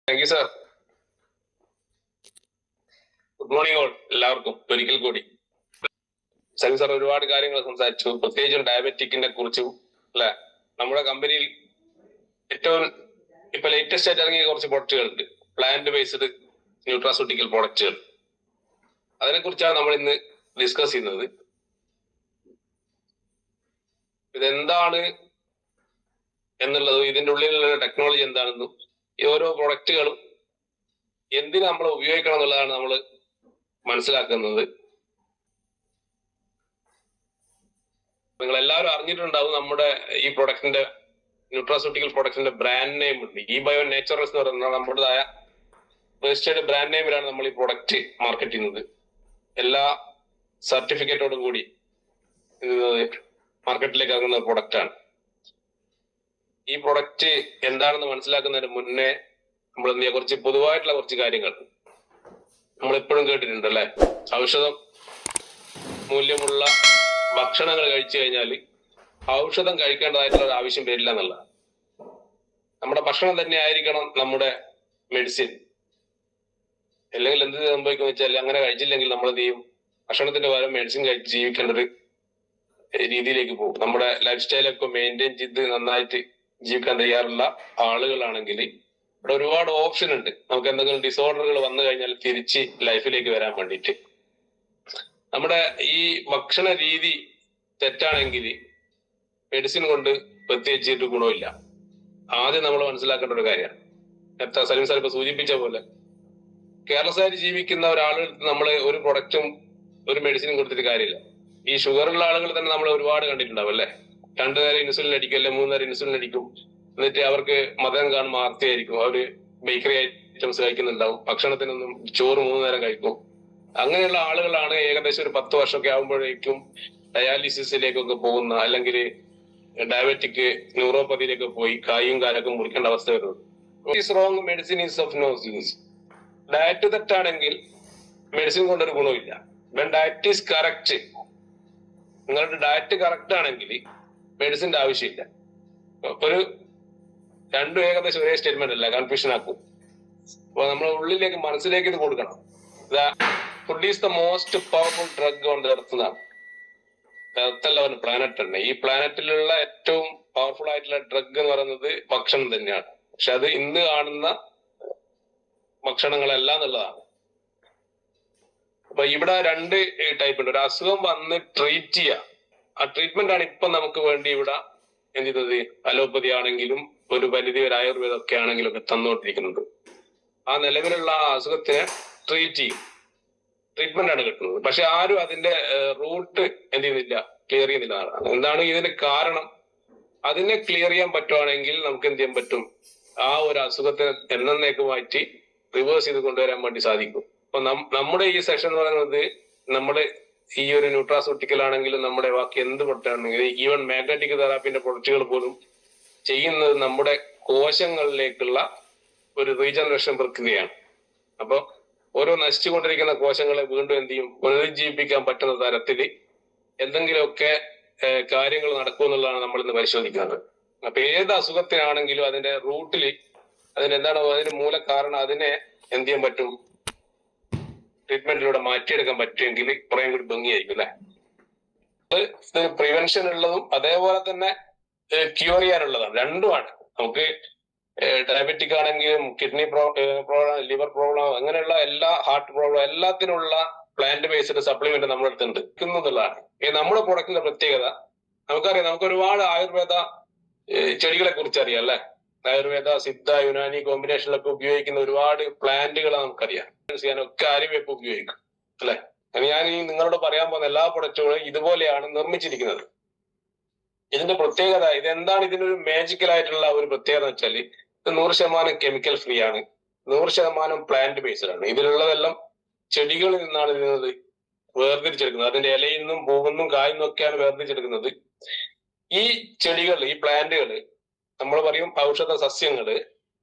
Thank you sir. Good morning all. എല്ലാവർക്കും ഒരിക്കൽ കൂടി. സലീം സാർ ഒരുപാട് കാര്യങ്ങൾ സംസാരിച്ചു, പ്രത്യേകിച്ചും ഡയബറ്റിക്കിനെ കുറിച്ചും അല്ലെ. നമ്മുടെ കമ്പനിയിൽ ഏറ്റവും ഇപ്പൊ ലേറ്റസ്റ്റ് ആയിട്ട് ഇറങ്ങിയ കുറച്ച് പ്രൊഡക്റ്റുകൾ ഉണ്ട്, പ്ലാന്റ് ബേസ്ഡ് ന്യൂട്രാസ്യൂട്ടിക്കൽ പ്രൊഡക്റ്റുകൾ. അതിനെക്കുറിച്ചാണ് നമ്മൾ ഇന്ന് ഡിസ്കസ് ചെയ്യുന്നത്. ഇതെന്താണ് എന്നുള്ളതും ഇതിന്റെ ഉള്ളിലുള്ള ടെക്നോളജി എന്താണെന്നും ഈ ഓരോ പ്രൊഡക്റ്റുകളും എന്തിനു നമ്മൾ ഉപയോഗിക്കണം എന്നുള്ളതാണ് നമ്മൾ മനസ്സിലാക്കുന്നത്. നിങ്ങൾ എല്ലാവരും അറിഞ്ഞിട്ടുണ്ടാവും, നമ്മുടെ ഈ പ്രൊഡക്റ്റിന്റെ ന്യൂട്രാസ്യൂട്ടിക്കൽ പ്രൊഡക്റ്റിന്റെ ബ്രാൻഡ് നെയിം ഉണ്ട്, ഈ ബയോ നേച്ചുറൽസ് എന്ന് പറയുന്ന നമ്മുടേതായ രജിസ്റ്റേർഡ് ബ്രാൻഡ് നെയിമിലാണ് നമ്മൾ ഈ പ്രൊഡക്റ്റ് മാർക്കറ്റ് ചെയ്യുന്നത്. എല്ലാ സർട്ടിഫിക്കറ്റോടും കൂടി മാർക്കറ്റിലേക്ക് ഇറങ്ങുന്ന പ്രൊഡക്റ്റ് ആണ്. ഈ പ്രൊഡക്റ്റ് എന്താണെന്ന് മനസ്സിലാക്കുന്നതിന് മുന്നേ നമ്മൾ എന്ത് ചെയ്യുക, കുറച്ച് പൊതുവായിട്ടുള്ള കുറച്ച് കാര്യങ്ങൾ നമ്മൾ എപ്പോഴും കേട്ടിട്ടുണ്ട് അല്ലെ. ഔഷധം മൂല്യമുള്ള ഭക്ഷണങ്ങൾ കഴിച്ചു കഴിഞ്ഞാൽ ഔഷധം കഴിക്കേണ്ടതായിട്ടുള്ള ഒരു ആവശ്യം വരില്ല എന്നുള്ള. നമ്മുടെ ഭക്ഷണം തന്നെ ആയിരിക്കണം നമ്മുടെ മെഡിസിൻ. അല്ലെങ്കിൽ എന്ത് സംഭവിക്കും വെച്ചാൽ, അങ്ങനെ കഴിച്ചില്ലെങ്കിൽ നമ്മൾ എന്ത് ചെയ്യും, ഭക്ഷണത്തിന്റെ പകരം മെഡിസിൻ കഴിച്ച് ജീവിക്കേണ്ട ഒരു രീതിയിലേക്ക് പോകും. നമ്മുടെ ലൈഫ് സ്റ്റൈലൊക്കെ മെയിൻറ്റെയിൻ ചെയ്ത് നന്നായിട്ട് ജീവിക്കാൻ തയ്യാറുള്ള ആളുകളാണെങ്കിൽ ഇവിടെ ഒരുപാട് ഓപ്ഷൻ ഉണ്ട്. നമുക്ക് എന്തെങ്കിലും ഡിസോർഡറുകൾ വന്നു കഴിഞ്ഞാൽ തിരിച്ച് ലൈഫിലേക്ക് വരാൻ വേണ്ടിയിട്ട്. നമ്മുടെ ഈ ഭക്ഷണ രീതി തെറ്റാണെങ്കിൽ മെഡിസിൻ കൊണ്ട് പ്രത്യേകിച്ചിട്ട് ഗുണമില്ല. ആദ്യം നമ്മൾ മനസ്സിലാക്കേണ്ട ഒരു കാര്യമാണ്. നേരത്തെ സലീം സാർ ഇപ്പൊ സൂചിപ്പിച്ച പോലെ കെയർലെസ്സായിട്ട് ജീവിക്കുന്ന ഒരാളെടുത്ത് നമ്മൾ ഒരു പ്രൊഡക്റ്റും ഒരു മെഡിസിനും കൊടുത്തിട്ട് കാര്യമില്ല. ഈ ഷുഗറുള്ള ആളുകൾ തന്നെ നമ്മൾ ഒരുപാട് കണ്ടിട്ടുണ്ടാവും അല്ലെ. 2 നേരം ഇൻസുലിൻ അടിക്കും, അല്ലെ 3 നേരം ഇൻസുലിൻ അടിക്കും. എന്നിട്ട് അവർക്ക് മതം കാണുമ്പോൾ ആർത്തിയായിരിക്കും, അവര് ബേക്കറി ഐറ്റംസ് കഴിക്കുന്നുണ്ടാവും, ഭക്ഷണത്തിനൊന്നും ചോറ് 3 നേരം കഴിക്കും. അങ്ങനെയുള്ള ആളുകളാണ് ഏകദേശം ഒരു 10 വർഷമൊക്കെ ആകുമ്പോഴേക്കും ഡയാലിസിസിലേക്കൊക്കെ പോകുന്ന, അല്ലെങ്കിൽ ഡയബറ്റിക് ന്യൂറോപ്പതിയിലേക്ക് പോയി കായും കാലൊക്കെ മുറിക്കേണ്ട അവസ്ഥ വരുന്നത്. Wrong medicine is of no use. Diet തെറ്റാണെങ്കിൽ മെഡിസിൻ കൊണ്ടൊരു ഗുണമില്ല. ഡയറ്റ് ഈസ് കറക്റ്റ്, നിങ്ങളുടെ ഡയറ്റ് കറക്റ്റ് ആണെങ്കിൽ മെഡിസിന്റെ ആവശ്യമില്ല. ഒരു രണ്ടും ഏകദേശം ഒരേ സ്റ്റേറ്റ്മെന്റ് അല്ല, കൺഫ്യൂഷൻ ആക്കും. അപ്പൊ നമ്മൾ ഉള്ളിലേക്ക് മനസ്സിലേക്ക് ഇത് കൊടുക്കണം. Food is the most powerful drug on the earth എന്നാണ്. എർത്തല്ല, ഒരു പ്ലാനറ്റ് തന്നെ. ഈ പ്ലാനറ്റിലുള്ള ഏറ്റവും പവർഫുൾ ആയിട്ടുള്ള ഡ്രഗ് എന്ന് പറയുന്നത് ഭക്ഷണം തന്നെയാണ്. പക്ഷെ അത് ഇന്ന് കാണുന്ന ഭക്ഷണങ്ങളല്ല എന്നുള്ളതാണ്. അപ്പൊ ഇവിടെ 2 ടൈപ്പ് ഉണ്ട്. ഒരു അസുഖം വന്ന് ട്രീറ്റ് ചെയ്യുക, ആ ട്രീറ്റ്മെന്റ് ആണ് ഇപ്പൊ നമുക്ക് വേണ്ടി ഇവിടെ എന്ത് ചെയ്യുന്നത്. അലോപ്പതി ആണെങ്കിലും ഒരു പരിധി ഒരു ആയുർവേദം ഒക്കെ ആണെങ്കിലും ഒക്കെ തന്നുകൊണ്ടിരിക്കുന്നത്. ആ നിലവിലുള്ള ആ അസുഖത്തിനെ ട്രീറ്റ് ചെയ്യും, ട്രീറ്റ്മെന്റ് ആണ് കിട്ടുന്നത്. പക്ഷെ ആരും അതിന്റെ റൂട്ട് എന്ത് ചെയ്യുന്നില്ല, ക്ലിയർ ചെയ്യുന്നില്ല. എന്താണ് ഇതിന്റെ കാരണം? അതിനെ ക്ലിയർ ചെയ്യാൻ പറ്റുവാണെങ്കിൽ നമുക്ക് എന്ത് ചെയ്യാൻ പറ്റും, ആ ഒരു അസുഖത്തെ എന്നേക്കുമായിട്ട് റിവേഴ്സ് ചെയ്ത് കൊണ്ടുവരാൻ വേണ്ടി സാധിക്കും. അപ്പൊ നമ്മുടെ ഈ സെഷൻ എന്ന് പറയുന്നത്, നമ്മുടെ ഈ ഒരു ന്യൂട്രാസ്യൂട്ടിക്കൽ ആണെങ്കിലും നമ്മുടെ ബാക്കി എന്ത് പ്രൊഡക്റ്റാണെങ്കിലും, ഈവൻ മാഗ്നറ്റിക് തെറാപ്പിന്റെ പ്രൊഡക്റ്റുകൾ പോലും ചെയ്യുന്നത് നമ്മുടെ കോശങ്ങളിലേക്കുള്ള ഒരു റീജനറേഷൻ പ്രക്രിയയാണ്. അപ്പൊ ഓരോ നശിച്ചുകൊണ്ടിരിക്കുന്ന കോശങ്ങളെ വീണ്ടും എന്ത് ചെയ്യും, പുനരുജ്ജീവിപ്പിക്കാൻ പറ്റുന്ന തരത്തിൽ എന്തെങ്കിലുമൊക്കെ കാര്യങ്ങൾ നടക്കുമെന്നുള്ളതാണ് നമ്മൾ ഇന്ന് പരിശോധിക്കുന്നത്. അപ്പൊ ഏത് അസുഖത്തിനാണെങ്കിലും അതിന്റെ റൂട്ടിൽ അതിനെന്താണ്, അതിന് മൂലകാരണം, അതിനെ എന്ത് ചെയ്യാൻ പറ്റും, ട്രീറ്റ്മെന്റിലൂടെ മാറ്റിയെടുക്കാൻ പറ്റുമെങ്കിൽ കുറേ കൂടി ഭംഗിയായിരിക്കും അല്ലെ. ഇത് പ്രിവെൻഷൻ ഉള്ളതും അതേപോലെ തന്നെ ക്യൂർ ചെയ്യാനുള്ളതാണ്. രണ്ടുമാണ്. നമുക്ക് ഡയബറ്റിക് ആണെങ്കിലും കിഡ്നി പ്രോബ്ലം, ലിവർ പ്രോബ്ലം, അങ്ങനെയുള്ള എല്ലാ ഹാർട്ട് പ്രോബ്ലം എല്ലാത്തിനുള്ള പ്ലാന്റ് ബേസ്ഡ് സപ്ലിമെന്റ് നമ്മുടെ അടുത്തുണ്ട് എന്നുള്ളതാണ് നമ്മുടെ പ്രൊഡക്റ്റിന്റെ പ്രത്യേകത. നമുക്കറിയാം, നമുക്ക് ഒരുപാട് ആയുർവേദ ചെടികളെ കുറിച്ച് അറിയാം അല്ലെ. ആയുർവേദ, സിദ്ധ, യുനാനി കോമ്പിനേഷനിലൊക്കെ ഉപയോഗിക്കുന്ന ഒരുപാട് പ്ലാന്റുകൾ നമുക്കറിയാം. ചെയ്യാനൊക്കെ ആര്യവേപ്പ് ഉപയോഗിക്കും അല്ലെ. ഞാൻ ഈ നിങ്ങളോട് പറയാൻ പോകുന്ന എല്ലാ പ്രൊഡക്റ്റുകളും ഇതുപോലെയാണ് നിർമ്മിച്ചിരിക്കുന്നത്. ഇതിന്റെ പ്രത്യേകത, ഇതെന്താണ് ഇതിനൊരു മാജിക്കൽ ആയിട്ടുള്ള ഒരു പ്രത്യേകത എന്ന് വെച്ചാൽ, ഇത് 100% കെമിക്കൽ ഫ്രീ ആണ്, 100% പ്ലാന്റ് ബേസ്ഡ് ആണ്. ഇതിലുള്ളതെല്ലാം ചെടികളിൽ നിന്നാണ് ഇതിനത് വേർതിരിച്ചെടുക്കുന്നത്. അതിന്റെ ഇലയിൽ നിന്നും പൂവിൽ നിന്നും കായിൽ നിന്നൊക്കെയാണ് വേർതിരിച്ചെടുക്കുന്നത്. ഈ ചെടികൾ, ഈ പ്ലാന്റുകൾ, നമ്മൾ പറയും ഔഷധ സസ്യങ്ങള്,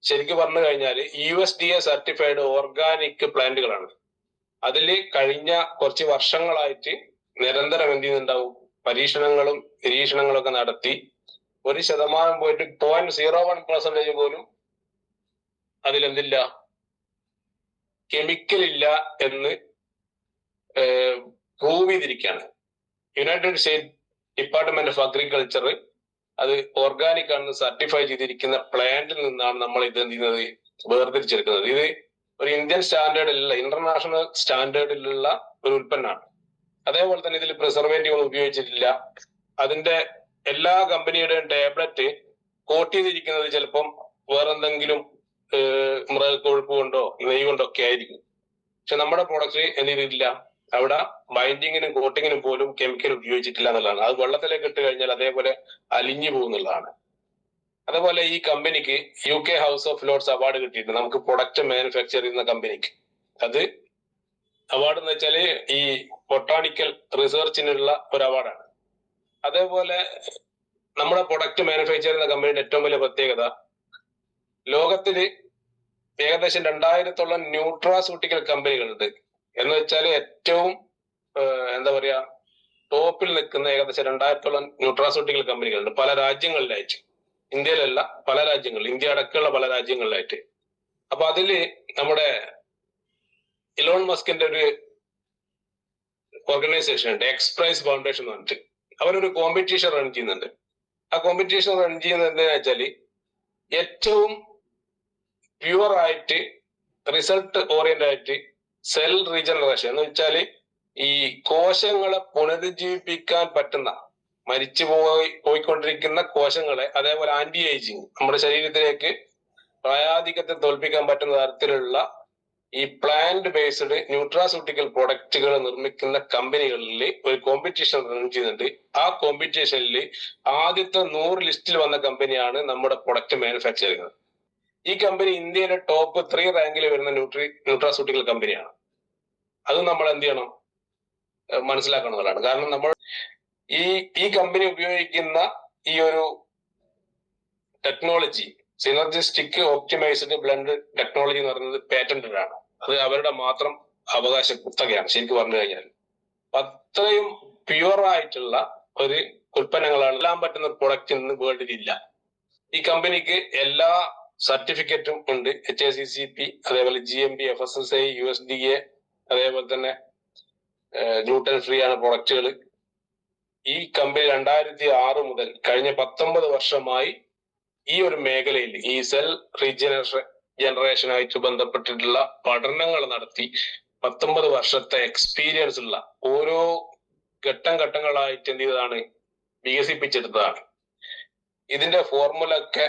ശരിക്കും പറഞ്ഞു കഴിഞ്ഞാൽ USDA സർട്ടിഫൈഡ് ഓർഗാനിക് പ്ലാന്റുകളാണ്. അതിൽ കഴിഞ്ഞ കുറച്ച് വർഷങ്ങളായിട്ട് നിരന്തരം എന്ത് ചെയ്യുന്നുണ്ടാവും, പരീക്ഷണങ്ങളും നിരീക്ഷണങ്ങളും ഒക്കെ നടത്തി 1% പോയിട്ട് 0.01% പോലും അതിലെന്തില്ല, കെമിക്കൽ ഇല്ല എന്ന് പ്രൂവ് ചെയ്തിരിക്കുകയാണ്. United state department of agriculture അത് ഓർഗാനിക് ആണെന്ന് സർട്ടിഫൈ ചെയ്തിരിക്കുന്ന പ്ലാന്റിൽ നിന്നാണ് നമ്മൾ ഇത് എന്ത് ചെയ്യുന്നത്, വേർതിരിച്ചെടുക്കുന്നത്. ഇത് ഒരു ഇന്ത്യൻ സ്റ്റാൻഡേർഡിലുള്ള, ഇന്റർനാഷണൽ സ്റ്റാൻഡേർഡിലുള്ള ഒരു ഉൽപ്പന്നമാണ്. അതേപോലെ തന്നെ ഇതിൽ പ്രിസർവേറ്റീവ് ഒന്നും ഉപയോഗിച്ചിട്ടില്ല. അതിന്റെ എല്ലാ കമ്പനിയുടെയും ടാബ്ലറ്റ് കോട്ട് ചെയ്തിരിക്കുന്നത് ചിലപ്പം വേറെന്തെങ്കിലും മൃഗക്കൊഴുപ്പ് കൊണ്ടോ നെയ്യ് കൊണ്ടോ ഒക്കെ ആയിരിക്കും. പക്ഷെ നമ്മുടെ പ്രോഡക്റ്റ് എന്ത് ചെയ്തിട്ടില്ല, അവിടെ ബൈൻഡിങ്ങിനും കോട്ടിങ്ങിനും പോലും കെമിക്കൽ ഉപയോഗിച്ചിട്ടില്ല എന്നുള്ളതാണ്. അത് വെള്ളത്തിലേക്ക് ഇട്ട് കഴിഞ്ഞാൽ അതേപോലെ അലിഞ്ഞു പോകുന്നുള്ളതാണ്. അതേപോലെ ഈ കമ്പനിക്ക് UK house of Lord's award കിട്ടിയിട്ടുണ്ട്, നമുക്ക് പ്രൊഡക്റ്റ് മാനുഫാക്ചർ ചെയ്യുന്ന കമ്പനിക്ക്. അത് അവാർഡ് എന്ന് വെച്ചാല് ഈ ബൊട്ടാണിക്കൽ റിസർച്ചിനുള്ള ഒരു അവാർഡാണ്. അതേപോലെ നമ്മുടെ പ്രൊഡക്റ്റ് മാനുഫാക്ചർ ചെയ്യുന്ന കമ്പനിയുടെ ഏറ്റവും വലിയ പ്രത്യേകത, ലോകത്തില് ഏകദേശം 2000-ഓളം ന്യൂട്രാസ്യൂട്ടിക്കൽ കമ്പനികളുണ്ട്. എന്ന് വെച്ചാൽ ഏറ്റവും എന്താ പറയാ ടോപ്പിൽ നിൽക്കുന്ന ഏകദേശം 2000-ഓളം ന്യൂട്രാസ്യൂട്ടിക്കൽ കമ്പനികളുണ്ട് പല രാജ്യങ്ങളിലായിട്ട്. ഇന്ത്യയിലല്ല, പല രാജ്യങ്ങളിൽ, ഇന്ത്യ അടക്കമുള്ള പല രാജ്യങ്ങളിലായിട്ട്. അപ്പൊ അതില് നമ്മുടെ ഇലോൺ മസ്കിന്റെ ഒരു ഓർഗനൈസേഷൻ ഉണ്ട്, എക്സ്പ്രൈസ് ഫൗണ്ടേഷൻ എന്ന് പറഞ്ഞിട്ട്. അവരൊരു കോമ്പറ്റീഷൻ റൺ ചെയ്യുന്നുണ്ട്. ആ കോമ്പറ്റീഷൻ റൺ ചെയ്യുന്നത് എന്താണെന്ന് വെച്ചാല് ഏറ്റവും പ്യുവർ ആയിട്ട് റിസൾട്ട് ഓറിയന്റഡ് ആയിട്ട് സെൽ റീജനറേഷൻ എന്ന് വെച്ചാല് ഈ കോശങ്ങളെ പുനരുജ്ജീവിപ്പിക്കാൻ പറ്റുന്ന, മരിച്ചു പോയിക്കൊണ്ടിരിക്കുന്ന കോശങ്ങളെ, അതേപോലെ ആന്റി ഏജിങ്, നമ്മുടെ ശരീരത്തിലേക്ക് പ്രായാധിക്യത്തെ തോൽപ്പിക്കാൻ പറ്റുന്ന തരത്തിലുള്ള ഈ പ്ലാന്റ് ബേസ്ഡ് ന്യൂട്രാസ്യൂട്ടിക്കൽ പ്രൊഡക്റ്റുകൾ നിർമ്മിക്കുന്ന കമ്പനികളിൽ ഒരു കോമ്പറ്റീഷൻ റൺ ചെയ്യുന്നുണ്ട്. ആ കോമ്പറ്റീഷനിൽ ആദ്യത്തെ 100 ലിസ്റ്റിൽ വന്ന കമ്പനിയാണ് നമ്മുടെ പ്രൊഡക്റ്റ് മാനുഫാക്ചർ ചെയ്യുന്നത്. ഈ കമ്പനി ഇന്ത്യയിലെ ടോപ്പ് 3 റാങ്കിൽ വരുന്ന ന്യൂട്രാസ്യൂട്ടിക്കൽ കമ്പനിയാണ്. അത് നമ്മൾ എന്ത് ചെയ്യണം, മനസ്സിലാക്കണമെന്നുള്ളതാണ്. കാരണം നമ്മൾ ഈ കമ്പനി ഉപയോഗിക്കുന്ന ഈ ഒരു technology, synergistic optimised blend technology എന്ന് പറയുന്നത് പേറ്റന്റഡ് ആണ്. അത് അവരുടെ മാത്രം അവകാശ കുത്തകയാണ് ശരിക്കും പറഞ്ഞു കഴിഞ്ഞാൽ. അത്രയും പ്യുവർ ആയിട്ടുള്ള ഒരു ഉൽപ്പന്നങ്ങളാണ് എല്ലാം പറ്റുന്ന പ്രൊഡക്റ്റ് ഇന്ന് വേൾഡിൽ ഇല്ല. ഈ കമ്പനിക്ക് എല്ലാ സർട്ടിഫിക്കറ്റും ഉണ്ട്, HACCP, അതേപോലെ GMP, FSSAI, USDA, അതേപോലെ തന്നെ ഗ്ലൂട്ടൻ ഫ്രീ ആണ് പ്രൊഡക്റ്റുകൾ. ഈ കമ്പനി 2006 മുതൽ കഴിഞ്ഞ 19 വർഷമായി ഈ ഒരു മേഖലയിൽ ഈ സെൽ റീജനറേഷനായിട്ട് ബന്ധപ്പെട്ടിട്ടുള്ള പഠനങ്ങൾ നടത്തി 19 വർഷത്തെ എക്സ്പീരിയൻസ് ഉള്ള, ഓരോ ഘട്ടങ്ങളായിട്ട് എന്ത് ചെയ്തതാണ്, വികസിപ്പിച്ചെടുത്തതാണ്. ഇതിന്റെ ഫോർമുല ഒക്കെ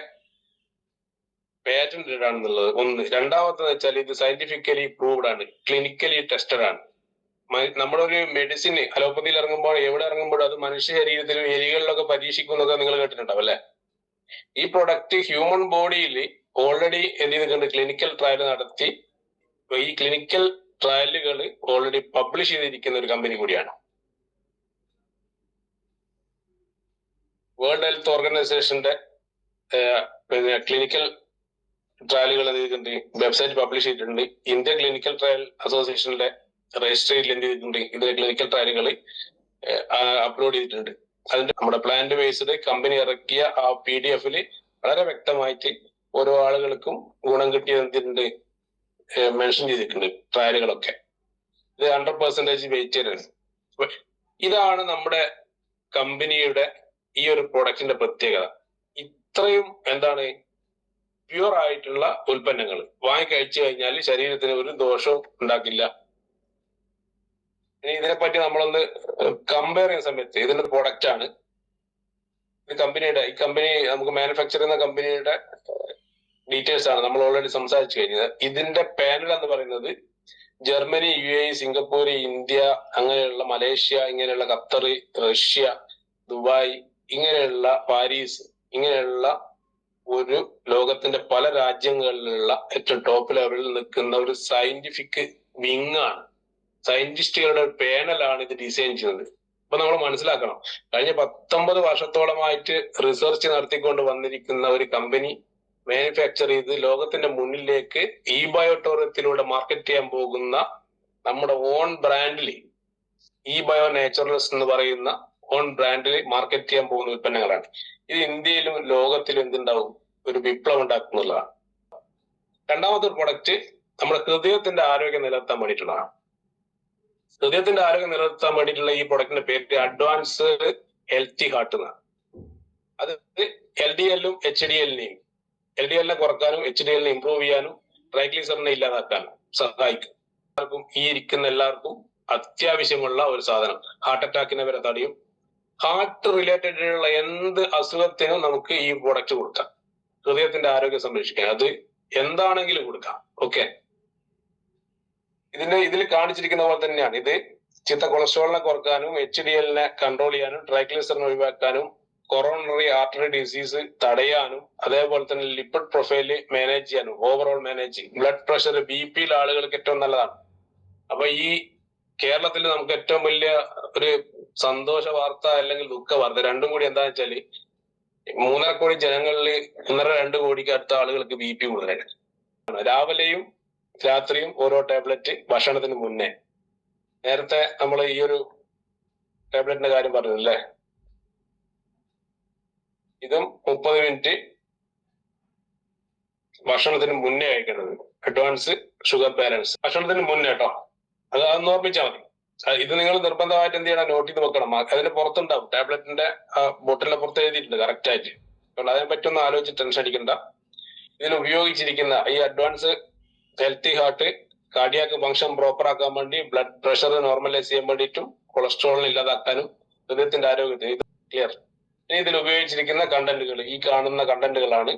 പേറ്റന്റഡ് ആണെന്നുള്ളത് ഒന്ന്. രണ്ടാമത്തെന്ന് വെച്ചാൽ ഇത് സയന്റിഫിക്കലി പ്രൂവ്ഡ് ആണ്, ക്ലിനിക്കലി ടെസ്റ്റഡ് ആണ്. നമ്മളൊരു മെഡിസിന് അലോപ്പതിയിൽ ഇറങ്ങുമ്പോൾ, എവിടെ ഇറങ്ങുമ്പോഴും അത് മനുഷ്യ ശരീരത്തിലും എലികളിലൊക്കെ പരീക്ഷിക്കുന്നതൊക്കെ നിങ്ങൾ കേട്ടിട്ടുണ്ടാവും അല്ലെ. ഈ പ്രൊഡക്റ്റ് ഹ്യൂമൻ ബോഡിയിൽ ഓൾറെഡി എന്ത് ചെയ്തിട്ടുണ്ട്, ക്ലിനിക്കൽ ട്രയൽ നടത്തി. ഈ ക്ലിനിക്കൽ ട്രയലുകൾ ഓൾറെഡി പബ്ലിഷ് ചെയ്തിരിക്കുന്ന ഒരു കമ്പനി കൂടിയാണ്. വേൾഡ് ഹെൽത്ത് ഓർഗനൈസേഷന്റെ പിന്നെ ക്ലിനിക്കൽ ട്രയലുകൾ എന്ത് ചെയ്തിട്ടുണ്ട്, വെബ്സൈറ്റ് പബ്ലിഷ് ചെയ്തിട്ടുണ്ട്. ഇന്ത്യ ക്ലിനിക്കൽ ട്രയൽ അസോസിയേഷന്റെ രജിസ്ട്രിയിൽ എന്ത് ചെയ്തിട്ടുണ്ട്, ഇതിന്റെ ക്ലിനിക്കൽ ട്രയലുകൾ അപ്ലോഡ് ചെയ്തിട്ടുണ്ട്. അതിന്റെ നമ്മുടെ പ്ലാന്റ് ബേസ്ഡ് കമ്പനി ഇറക്കിയ ആ PDF വളരെ വ്യക്തമായിട്ട് ഓരോ ആളുകൾക്കും ഗുണം കിട്ടിയത് എന്തിട്ടുണ്ട്, മെൻഷൻ ചെയ്തിട്ടുണ്ട് ട്രയലുകളൊക്കെ. ഇത് 100% വെയിറ്റഡ് ആണ്. ഇതാണ് നമ്മുടെ കമ്പനിയുടെ ഈ ഒരു പ്രൊഡക്റ്റിന്റെ പ്രത്യേകത. ഇത്രയും എന്താണ് പ്യുവർ ആയിട്ടുള്ള ഉൽപ്പന്നങ്ങൾ വാങ്ങിക്കഴിച്ചു കഴിഞ്ഞാൽ ശരീരത്തിന് ഒരു ദോഷവും ഉണ്ടാക്കില്ല. ഇനി ഇതിനെപ്പറ്റി നമ്മളൊന്ന് കമ്പയർ ചെയ്യുന്ന സമയത്ത് ഇതിന്റെ പ്രൊഡക്റ്റ് ആണ്, ഈ കമ്പനി നമുക്ക് മാനുഫാക്ചർ ചെയ്യുന്ന കമ്പനിയുടെ ഡീറ്റെയിൽസ് ആണ് നമ്മൾ ഓൾറെഡി സംസാരിച്ചു കഴിഞ്ഞത്. ഇതിന്റെ പാനൽ എന്ന് പറയുന്നത് ജർമ്മനി, UAE, സിംഗപ്പൂർ, ഇന്ത്യ, അങ്ങനെയുള്ള മലേഷ്യ, ഇങ്ങനെയുള്ള ഖത്തർ, റഷ്യ, ദുബായ്, ഇങ്ങനെയുള്ള പാരീസ്, ഇങ്ങനെയുള്ള ഒരു ലോകത്തിന്റെ പല രാജ്യങ്ങളിലുള്ള ഏറ്റവും ടോപ്പ് ലെവലിൽ നിൽക്കുന്ന ഒരു സയന്റിഫിക് വിങ് ആണ്, സയന്റിസ്റ്റുകളുടെ ഒരു പാനലാണ് ഇത് ഡിസൈൻ ചെയ്യുന്നത്. അപ്പൊ നമ്മൾ മനസ്സിലാക്കണം, കഴിഞ്ഞ 19 വർഷത്തോളമായിട്ട് റിസർച്ച് നടത്തിക്കൊണ്ട് വന്നിരിക്കുന്ന ഒരു കമ്പനി മാനുഫാക്ചർ ചെയ്ത് ലോകത്തിന്റെ മുന്നിലേക്ക് ബയോടോറിയത്തിലൂടെ മാർക്കറ്റ് ചെയ്യാൻ പോകുന്ന നമ്മുടെ ഓൺ ബ്രാൻഡിൽ, ബയോ നാച്ചുറൽസ് എന്ന് പറയുന്ന ഓൺ ബ്രാൻഡിൽ മാർക്കറ്റ് ചെയ്യാൻ പോകുന്ന ഉൽപ്പന്നങ്ങളാണ്. ഇത് ഇന്ത്യയിലും ലോകത്തിലും എന്തുണ്ടാവും, ഒരു വിപ്ലവം ഉണ്ടാക്കുന്നുള്ളതാണ്. രണ്ടാമത്തെ ഒരു പ്രൊഡക്റ്റ് നമ്മുടെ ഹൃദയത്തിന്റെ ആരോഗ്യം നിലനിർത്താൻ വേണ്ടിയിട്ടുള്ളതാണ്. ഹൃദയത്തിന്റെ ആരോഗ്യം നിലനിർത്താൻ വേണ്ടിയിട്ടുള്ള ഈ പ്രൊഡക്റ്റിന്റെ പേര് അഡ്വാൻസ്ഡ് ഹെൽത്തി ഹാർട്ട് എന്നാണ്. അത് LDL-ഉം HDL-നെയും LDL-നെ കുറക്കാനും HDL-നെ ഇംപ്രൂവ് ചെയ്യാനും ട്രൈഗ്ലിസറിനെ ഇല്ലാതാക്കാനും സഹായിക്കും. ഈ ഇരിക്കുന്ന എല്ലാവർക്കും അത്യാവശ്യമുള്ള ഒരു സാധനം. ഹാർട്ട് അറ്റാക്കിനെ വരെ തടയും. ഹാർട്ട് റിലേറ്റഡ് ഉള്ള എന്ത് അസുഖത്തിനും നമുക്ക് ഈ പ്രൊഡക്റ്റ് കൊടുക്കാം. ഹൃദയത്തിന്റെ ആരോഗ്യം സംരക്ഷിക്കാൻ അത് എന്താണെങ്കിലും കൊടുക്കാം. ഓക്കെ, ഇതിൽ കാണിച്ചിരിക്കുന്ന പോലെ തന്നെയാണ്. ഇത് ചിത്ത കൊളസ്ട്രോളിനെ കുറക്കാനും HDL-നെ കൺട്രോൾ ചെയ്യാനും ട്രൈഗ്ലിസറിനെ ഒഴിവാക്കാനും കൊറോണറി ആർട്ടറി ഡിസീസ് തടയാനും അതേപോലെ തന്നെ ലിപ്പിഡ് പ്രൊഫൈല് മാനേജ് ചെയ്യാനും overall managing blood pressure BP ആളുകൾക്ക് ഏറ്റവും നല്ലതാണ്. അപ്പൊ ഈ കേരളത്തിൽ നമുക്ക് ഏറ്റവും വലിയ ഒരു സന്തോഷ വാർത്ത അല്ലെങ്കിൽ ദുഃഖ വാർത്ത രണ്ടും കൂടി എന്താണെന്ന് വെച്ചാല് 3.5 കോടി ജനങ്ങളിൽ 1.5-2 കോടിക്ക് അടുത്ത ആളുകൾക്ക് BP കൂടുതലാണ്. രാവിലെയും രാത്രിയും ഓരോ ടാബ്ലറ്റ് ഭക്ഷണത്തിന് മുന്നേ. നേരത്തെ നമ്മൾ ഈ ഒരു ടാബ്ലറ്റിന്റെ കാര്യം പറഞ്ഞല്ലേ, ഇതും 30 മിനിറ്റ് ഭക്ഷണത്തിന് മുന്നേ കഴിക്കേണ്ടത്. അഡ്വാൻസ് ഷുഗർ ബാലൻസ് ഭക്ഷണത്തിന് മുന്നേ കേട്ടോ, അതൊന്ന് ഓർമ്മിച്ചാൽ മതി. ഇത് നിങ്ങൾ നിർബന്ധമായിട്ട് എന്ത് ചെയ്യണം, നോട്ട് ചെയ്ത് വെക്കണം. അതിന്റെ പുറത്തുണ്ടാവും, ടാബ്ലറ്റിന്റെ ബോട്ടിലിന്റെ പുറത്ത് എഴുതിയിട്ടുണ്ട് കറക്റ്റ് ആയിട്ട്. അതുകൊണ്ട് അതിനെ പറ്റൊന്നും ആലോചിച്ച് ടെൻഷൻ അടിക്കണ്ട. ഇതിൽ ഉപയോഗിച്ചിരിക്കുന്ന ഈ advance healthy heart cardiac function proper ആക്കാൻ വേണ്ടി, ബ്ലഡ് പ്രഷർ നോർമലൈസ് ചെയ്യാൻ വേണ്ടിയിട്ടും കൊളസ്ട്രോളിനെ ഇല്ലാതാക്കാനും ഹൃദയത്തിന്റെ ആരോഗ്യത്തിന് ഇത് ക്ലിയർ. ഇനി ഇതിൽ ഉപയോഗിച്ചിരിക്കുന്ന കണ്ടന്റുകൾ ഈ കാണുന്ന കണ്ടന്റുകളാണ്.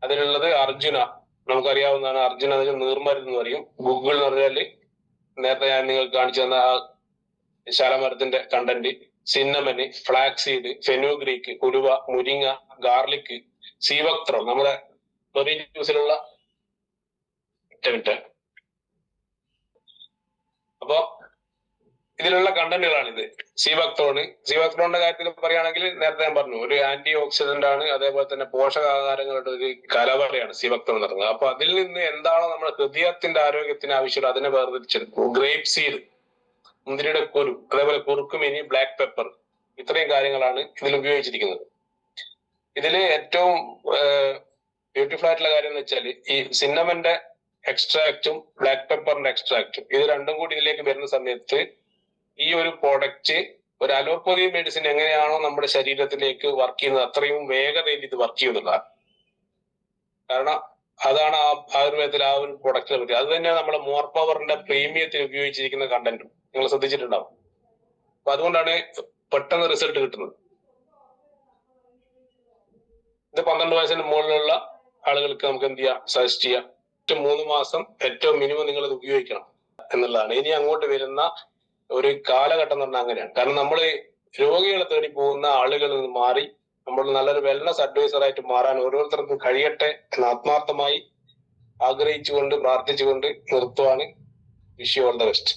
അതിലുള്ളത് അർജുന, നമുക്കറിയാവുന്നതാണ്. അർജുന നീർമരുന്ന് എന്ന് പറയും. ഗൂഗിൾ എന്ന് പറഞ്ഞാല് നേരത്തെ ഞാൻ നിങ്ങൾക്ക് കാണിച്ചു തന്ന ആ ശാലമരത്തിന്റെ കണ്ടന്റ്. സിന്നമന്, ഫ്ലാക്സീഡ്, ഫെനുഗ്രീക്ക്, ഉലുവ, മുരിങ്ങ, ഗാർലിക്, സീവക്ത്രം, നമ്മുടെ മെറീൻ ജ്യൂസിലുള്ള അപ്പൊ ഇതിലുള്ള കണ്ടന്റുകളാണിത്. സീവക്ത്രോണിന്റെ കാര്യത്തിൽ പറയുകയാണെങ്കിൽ നേരത്തെ ഞാൻ പറഞ്ഞു, ഒരു ആന്റി ഓക്സിഡന്റ് ആണ്. അതേപോലെ തന്നെ പോഷകാഹാരങ്ങളുടെ ഒരു കലവറയാണ് സീവക്ത്രോൺ എന്ന് പറയുന്നത്. അപ്പൊ അതിൽ നിന്ന് എന്താണോ നമ്മുടെ ഹൃദയത്തിന്റെ ആരോഗ്യത്തിന് ആവശ്യമുള്ള അതിനെ വേർതിരിച്ചെടുക്കും. ഗ്രേപ്പ് സീഡ്, മുന്തിരിയുടെ കുരു, അതേപോലെ കുറുക്കുമിനി, ബ്ലാക്ക് പെപ്പർ, ഇത്രയും കാര്യങ്ങളാണ് ഇതിൽ ഉപയോഗിച്ചിരിക്കുന്നത്. ഇതിൽ ഏറ്റവും ബ്യൂട്ടിഫുൾ ആയിട്ടുള്ള കാര്യം എന്ന് വെച്ചാൽ ഈ സിന്നമന്റെ എക്സ്ട്രാക്റ്റും ബ്ലാക്ക് പെപ്പറിന്റെ എക്സ്ട്രാക്റ്റും ഇത് രണ്ടും കൂടി ഇതിലേക്ക് വരുന്ന സമയത്ത് ഈ ഒരു പ്രോഡക്റ്റ് ഒരു അലോപ്പതി മെഡിസിൻ എങ്ങനെയാണോ നമ്മുടെ ശരീരത്തിലേക്ക് വർക്ക് ചെയ്യുന്നത് അത്രയും വേഗതയിൽ ഇത് വർക്ക് ചെയ്യുന്നതാണ്. കാരണം അതാണ് ആ ആയുർവേദത്തിൽ ആ ഒരു പ്രൊഡക്റ്റിനെ പറ്റി. അത് തന്നെയാണ് നമ്മുടെ മോർ പവറിന്റെ പ്രീമിയത്തിൽ ഉപയോഗിച്ചിരിക്കുന്ന കണ്ടന്റും നിങ്ങൾ ശ്രദ്ധിച്ചിട്ടുണ്ടാവും. അപ്പൊ അതുകൊണ്ടാണ് പെട്ടെന്ന് റിസൾട്ട് കിട്ടുന്നത്. ഇത് 12 വയസ്സിന് മുകളിലുള്ള ആളുകൾക്ക് നമുക്ക് എന്ത് ചെയ്യാം, സജസ്റ്റ് ചെയ്യാം. 3 മാസം ഏറ്റവും മിനിമം നിങ്ങൾ ഇത് ഉപയോഗിക്കണം എന്നുള്ളതാണ്. ഇനി അങ്ങോട്ട് വരുന്ന ഒരു കാലഘട്ടം എന്ന് പറഞ്ഞാൽ അങ്ങനെയാണ്. കാരണം നമ്മൾ രോഗികളെ തേടി പോകുന്ന ആളുകളിൽ നിന്ന് മാറി നമ്മൾ നല്ലൊരു വെൽനസ് അഡ്വൈസർ ആയിട്ട് മാറാൻ ഓരോരുത്തർക്കും കഴിയട്ടെ എന്ന് ആത്മാർത്ഥമായി ആഗ്രഹിച്ചുകൊണ്ട് പ്രാർത്ഥിച്ചുകൊണ്ട് നിർത്തുവാണ്. Wish you all the best.